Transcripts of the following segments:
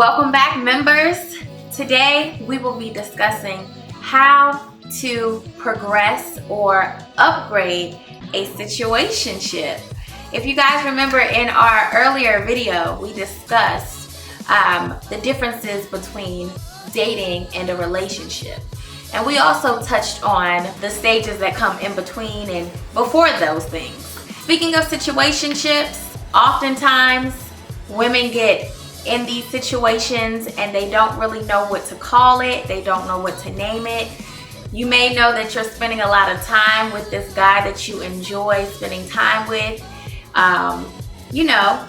Welcome back, members. Today we will be discussing how to progress or upgrade a situationship. If you guys remember in our earlier video, we discussed the differences between dating and a relationship. And we also touched on the stages that come in between and before those things. Speaking of situationships, oftentimes women get in these situations and they don't really know what to call it. They don't know what to name it. You may know that you're spending a lot of time with this guy that you enjoy spending time with. You know,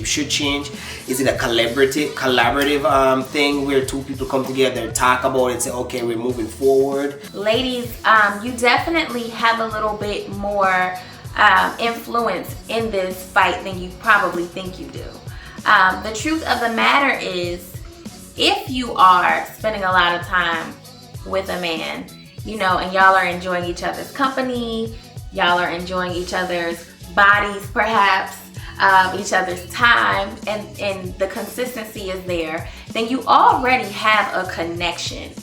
should change? Is it a collaborative thing where two people come together, talk about it, say, okay, we're moving forward? ladies, you definitely have a little bit more influence in this fight than you probably think you do. The truth of the matter is, if you are spending a lot of time with a man, you know, and y'all are enjoying each other's company, y'all are enjoying each other's bodies perhaps, each other's time, and the consistency is there, then you already have a connection.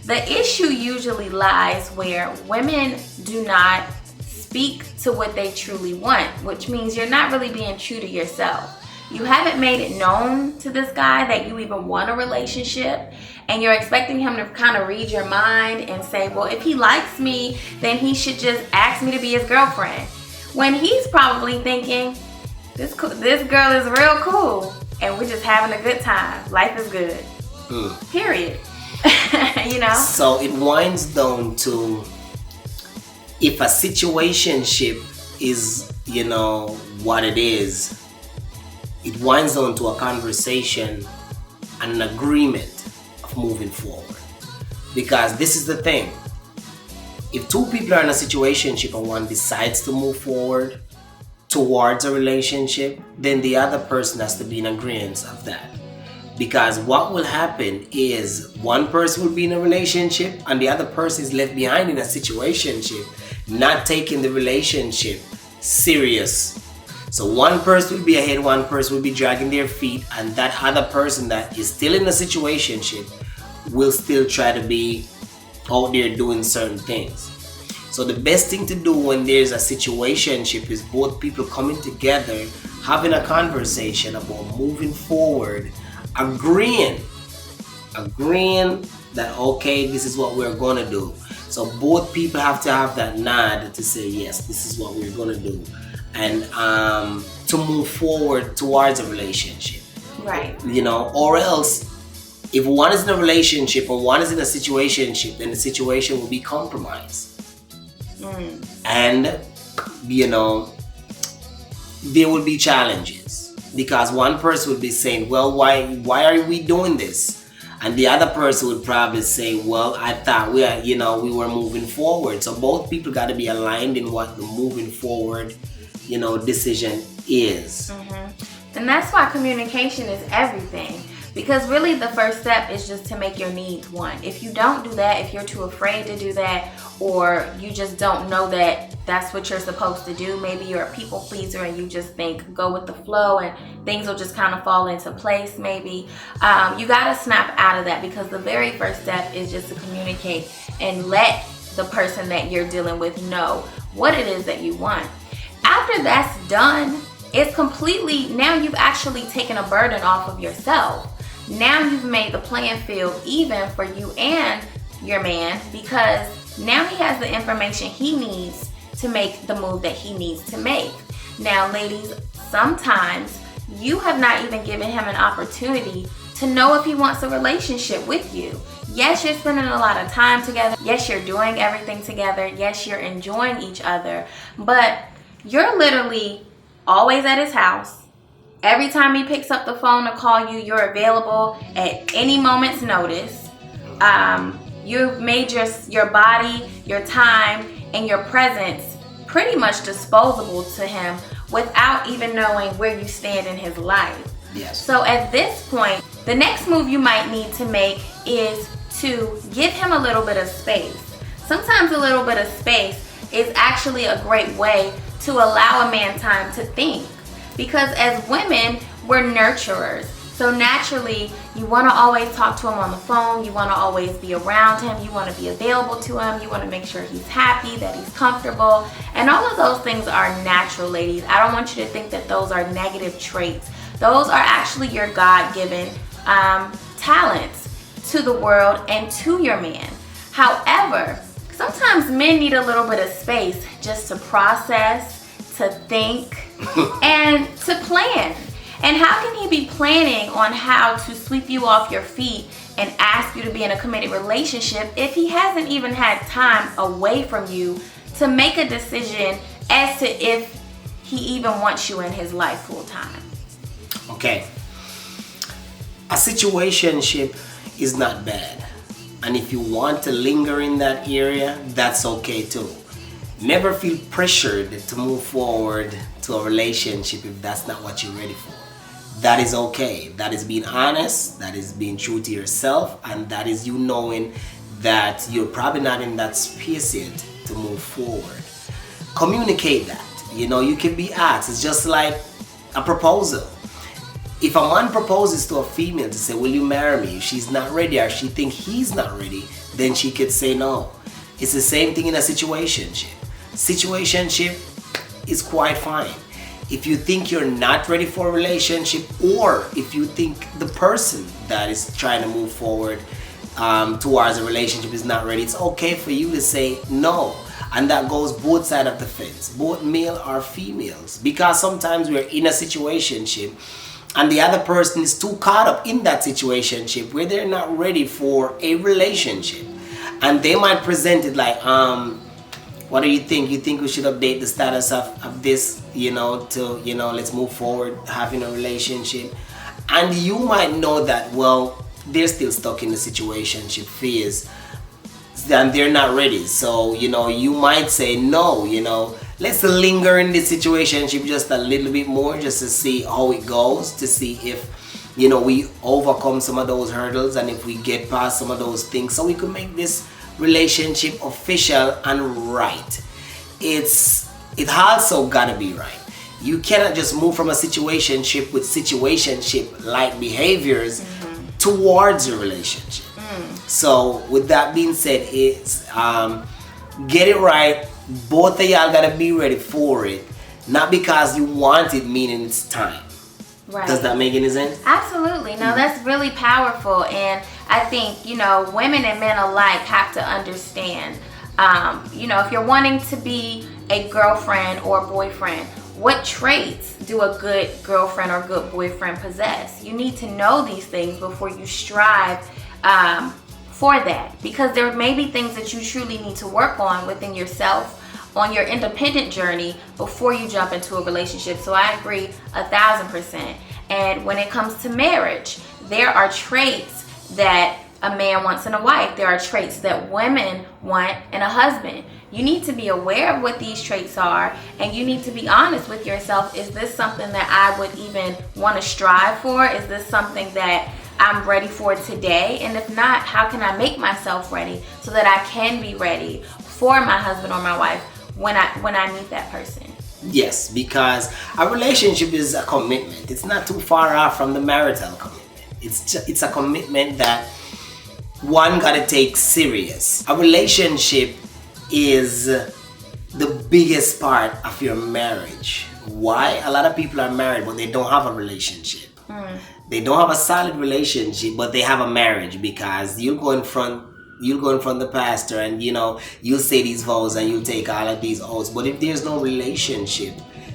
The issue usually lies where women do not speak to what they truly want, which means you're not really being true to yourself. You haven't made it known to this guy that you even want a relationship, and you're expecting him to kind of read your mind and say, well, if he likes me, then he should just ask me to be his girlfriend. When he's probably thinking, this girl is real cool and we're just having a good time. Life is good. Period. You know? So it winds down to, if a situationship is, you know, what it is, it winds down to a conversation and an agreement of moving forward. Because this is the thing. If two people are in a situationship and one decides to move forward towards a relationship, then the other person has to be in agreement of that. Because what will happen is one person will be in a relationship and the other person is left behind in a situationship, not taking the relationship serious. So one person will be ahead, one person will be dragging their feet, and that other person that is still in a situationship will still try to be out there doing certain things. So the best thing to do when there's a situationship is both people coming together, having a conversation about moving forward, agreeing that, okay, this is what we're gonna do. So both people have to have that nod to say, yes, this is what we're going to do. And to move forward towards a relationship. Right. Or else, if one is in a relationship and one is in a situationship, then the situation will be compromised. And, there will be challenges because one person would be saying, well, why are we doing this? And the other person would probably say, well, I thought we were moving forward. So both people got to be aligned in what the moving forward, decision is. And that's why communication is everything. Because really the first step is just to make your needs one. If you don't do that, if you're too afraid to do that, or you just don't know that that's what you're supposed to do, maybe you're a people pleaser and you just think go with the flow and things will just kind of fall into place maybe. You got to snap out of that, because the very first step is just to communicate and let the person that you're dealing with know what it is that you want. After that's done, it's completely, now you've actually taken a burden off of yourself. Now you've made the playing field even for you and your man, because now he has the information he needs to make the move that he needs to make. Now, ladies, sometimes you have not even given him an opportunity to know if he wants a relationship with you. Yes, you're spending a lot of time together. Yes, you're doing everything together. Yes, you're enjoying each other. But you're literally always at his house. Every time he picks up the phone to call you, you're available at any moment's notice. You've made your body, your time, and your presence pretty much disposable to him without even knowing where you stand in his life. Yes. So at this point, the next move you might need to make is to give him a little bit of space. Sometimes a little bit of space is actually a great way to allow a man time to think. Because as women, we're nurturers. So naturally, you want to always talk to him on the phone. You want to always be around him. You want to be available to him. You want to make sure he's happy, that he's comfortable. And all of those things are natural, ladies. I don't want you to think that those are negative traits. Those are actually your God-given talents to the world and to your man. However, sometimes men need a little bit of space just to process, to think, and to plan. And how can he be planning on how to sweep you off your feet and ask you to be in a committed relationship if he hasn't even had time away from you to make a decision as to if he even wants you in his life full time? Okay. A situationship is not bad. And if you want to linger in that area, that's okay too. Never feel pressured to move forward to a relationship if that's not what you're ready for. That is okay. That is being honest. That is being true to yourself. And that is you knowing that you're probably not in that space yet to move forward. Communicate that. You can be asked. It's just like a proposal. If a man proposes to a female to say, will you marry me? If she's not ready or she thinks he's not ready, then she could say no. It's the same thing in a situationship. Situationship is quite fine. If you think you're not ready for a relationship, or if you think the person that is trying to move forward towards a relationship is not ready, it's okay for you to say no. And that goes both sides of the fence, both male or females. Because sometimes we're in a situationship and the other person is too caught up in that situationship where they're not ready for a relationship. And they might present it like, what do you think? You think we should update the status of this, to, let's move forward, having a relationship. And you might know that, well, they're still stuck in the situationship phase and they're not ready. So, you might say, no, let's linger in this situationship just a little bit more, just to see how it goes, to see if, we overcome some of those hurdles and if we get past some of those things so we could make this relationship official and right. It also gotta be right. You cannot just move from a situationship with situationship like behaviors towards a relationship. So with that being said, it's get it right. Both of y'all gotta be ready for it, not because you want it, meaning it's time. Right. Does that make any sense? Absolutely. No, that's really powerful. And I think, women and men alike have to understand If you're wanting to be a girlfriend or boyfriend, what traits do a good girlfriend or good boyfriend possess? You need to know these things before you strive for that, because there may be things that you truly need to work on within yourself on your independent journey before you jump into a relationship. So I agree 1,000%. And when it comes to marriage, there are traits that a man wants in a wife. There are traits that women want in a husband. You need to be aware of what these traits are, and you need to be honest with yourself. Is this something that I would even want to strive for? Is this something that I'm ready for today? And if not, how can I make myself ready so that I can be ready for my husband or my wife when I meet that person? Yes, because a relationship is a commitment. It's not too far off from the marital commitment. It's a commitment that one gotta take serious. A relationship is the biggest part of your marriage. Why? A lot of people are married but they don't have a relationship. They don't have a solid relationship but they have a marriage, because you'll go in front of the pastor and you'll say these vows and you'll take all of these oaths, but if there's no relationship,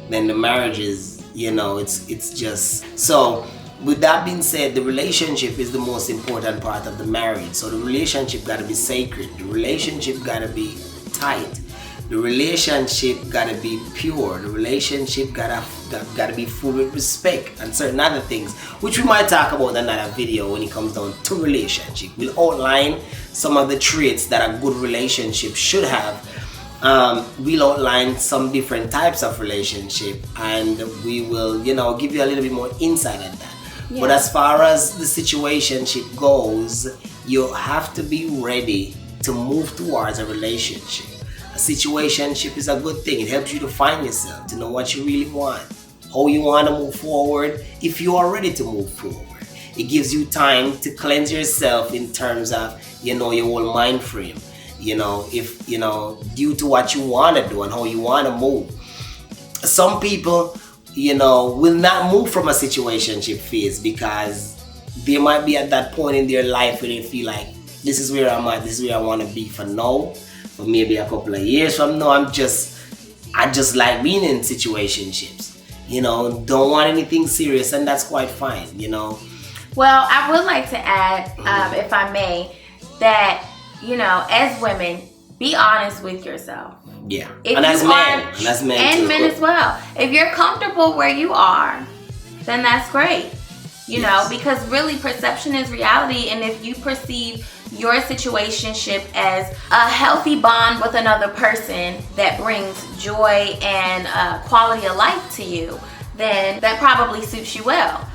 then the marriage is it's just so. With that being said, the relationship is the most important part of the marriage. So the relationship got to be sacred. The relationship got to be tight. The relationship got to be pure. The relationship got to be full with respect and certain other things, which we might talk about in another video when it comes down to relationship. We'll outline some of the traits that a good relationship should have. We'll outline some different types of relationship, and we will, give you a little bit more insight on that. Yeah. But as far as the situationship goes, you have to be ready to move towards a relationship. A situationship is a good thing. It helps you to find yourself, to know what you really want, how you want to move forward, if you are ready to move forward. It gives you time to cleanse yourself in terms of, your whole mind frame. If, due to what you want to do and how you want to move. Some people, will not move from a situationship phase because they might be at that point in their life where they feel like, this is where I'm at, this is where I want to be for now, for maybe a couple of years from now. I just like being in situationships, don't want anything serious, and that's quite fine, Well, I would like to add, if I may, that, as women, be honest with yourself. Yeah, and as men, and men as well. If you're comfortable where you are, then that's great. Because really perception is reality, and if you perceive your situationship as a healthy bond with another person that brings joy and quality of life to you, then that probably suits you well.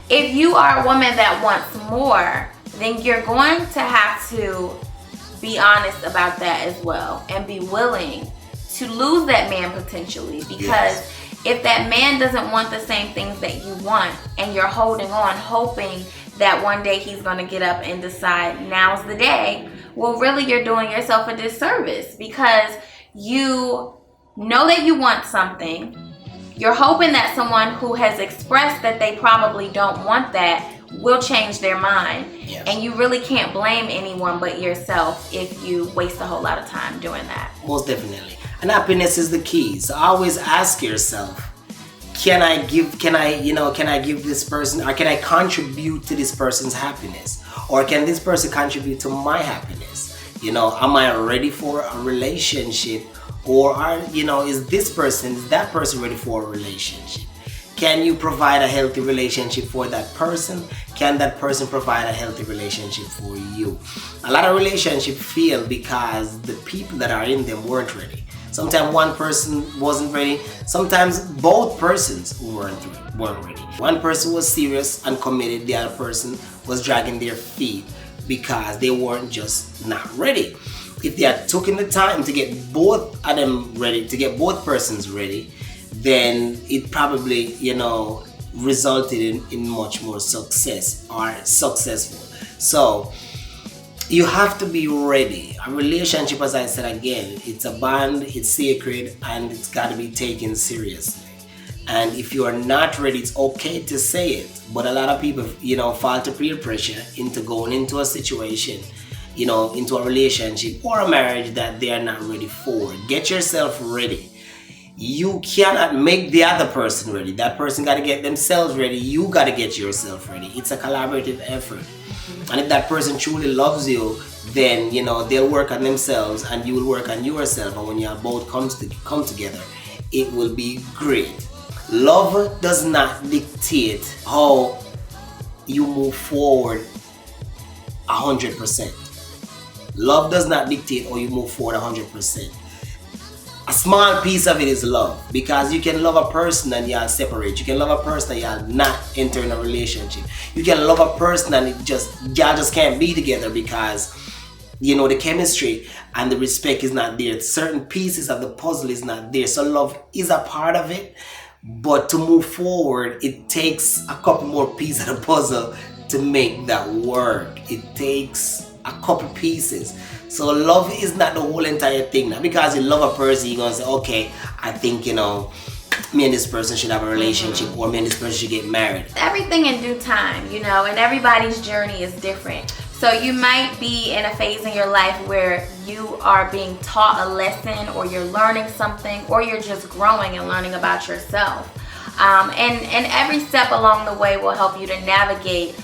If you are a woman that wants more, then you're going to have to be honest about that as well, and be willing to lose that man potentially, because if that man doesn't want the same things that you want, and you're holding on hoping that one day he's going to get up and decide now's the day, well, really you're doing yourself a disservice, because you know that you want something. You're hoping that someone who has expressed that they probably don't want that will change their mind. Yes. And you really can't blame anyone but yourself if you waste a whole lot of time doing that. Most definitely. And happiness is the key. So always ask yourself, can I give this person, or can I contribute to this person's happiness? Or can this person contribute to my happiness? Am I ready for a relationship? Or is that person ready for a relationship? Can you provide a healthy relationship for that person? Can that person provide a healthy relationship for you? A lot of relationships fail because the people that are in them weren't ready. Sometimes one person wasn't ready. Sometimes both persons weren't ready. One person was serious and committed. The other person was dragging their feet because they weren't just not ready. If they had taken the time to get both of them ready, to get both persons ready, then it probably, resulted in much more success or successful. So you have to be ready. A relationship, as I said again, it's a bond, it's sacred, and it's got to be taken seriously. And if you are not ready, it's okay to say it. But a lot of people, fall to peer pressure into going into a situation, into a relationship or a marriage that they are not ready for. Get yourself ready. You cannot make the other person ready. That person got to get themselves ready. You got to get yourself ready. It's a collaborative effort. And if that person truly loves you, then they'll work on themselves and you will work on yourself. And when you both come together, it will be great. Love does not dictate how you move forward 100%. Love does not dictate how you move forward 100%. A small piece of it is love, because you can love a person and y'all separate. You can love a person and y'all not enter in a relationship. You can love a person and y'all just can't be together because the chemistry and the respect is not there. Certain pieces of the puzzle is not there. So love is a part of it, but to move forward, it takes a couple more pieces of the puzzle to make that work. It takes a couple pieces. So love is not the whole entire thing. Now, because you love a person, you're gonna say, okay, I think me and this person should have a relationship, or me and this person should get married. Everything in due time, and everybody's journey is different. So you might be in a phase in your life where you are being taught a lesson, or you're learning something, or you're just growing and learning about yourself. And every step along the way will help you to navigate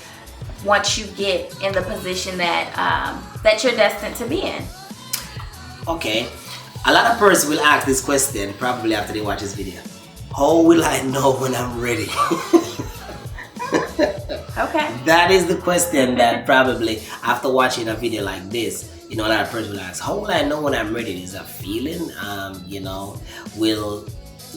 once you get in the position that you're destined to be in. Okay, a lot of persons will ask this question probably after they watch this video. How will I know when I'm ready? Okay. That is the question that probably after watching a video like this, a lot of persons will ask, how will I know when I'm ready? Is that feeling?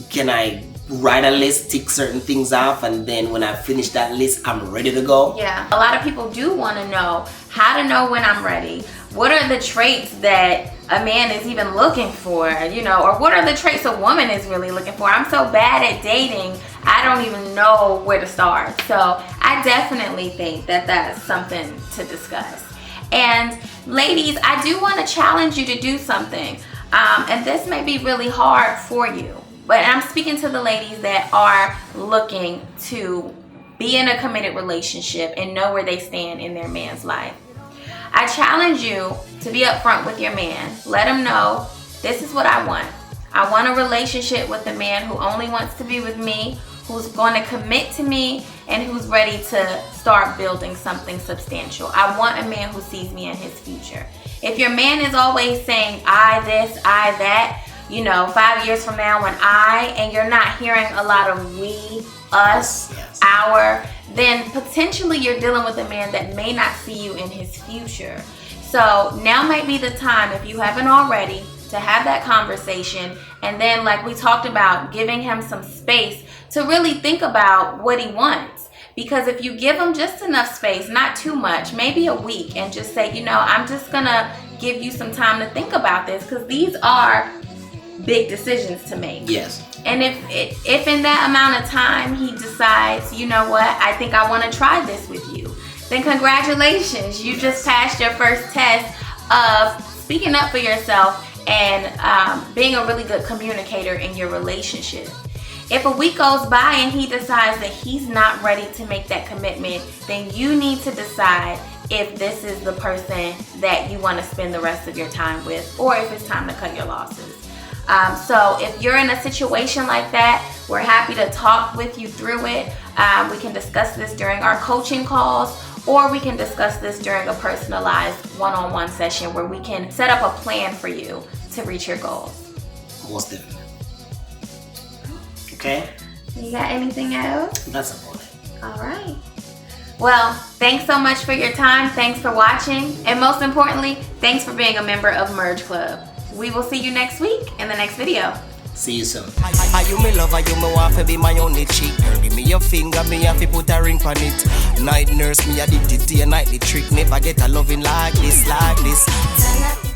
Can I write a list, tick certain things off, and then when I finish that list, I'm ready to go? Yeah, a lot of people do want to know how to know when I'm ready. What are the traits that a man is even looking for, or what are the traits a woman is really looking for? I'm so bad at dating, I don't even know where to start. So I definitely think that that's something to discuss. And ladies, I do want to challenge you to do something. And this may be really hard for you. But I'm speaking to the ladies that are looking to be in a committed relationship and know where they stand in their man's life. I challenge you to be upfront with your man. Let him know, this is what I want. I want a relationship with a man who only wants to be with me, who's going to commit to me, and who's ready to start building something substantial. I want a man who sees me in his future. If your man is always saying, I this, I that, 5 years from now when and you're not hearing a lot of we, us, yes, our, then potentially you're dealing with a man that may not see you in his future. So now might be the time, if you haven't already, to have that conversation, and then, like we talked about, giving him some space to really think about what he wants. Because if you give him just enough space, not too much, maybe a week, and just say, I'm just gonna give you some time to think about this, because these are big decisions to make. Yes. And if in that amount of time he decides, I think I want to try this with you, then congratulations, you just passed your first test of speaking up for yourself and being a really good communicator in your relationship. If a week goes by and he decides that he's not ready to make that commitment, then you need to decide if this is the person that you want to spend the rest of your time with, or if it's time to cut your losses. So if you're in a situation like that, we're happy to talk with you through it. We can discuss this during our coaching calls, or we can discuss this during a personalized one-on-one session where we can set up a plan for you to reach your goals. Most definitely. Okay? You got anything else? That's about it. All right. Well, thanks so much for your time. Thanks for watching. And most importantly, thanks for being a member of Merge Club. We will see you next week in the next video. See you soon. Are you me lover, you me want to be my only chick. Girl, give me your finger, me have to put a ring on it. Night nurse, me addicted to your nightly trick. Never get a loving like this, like this.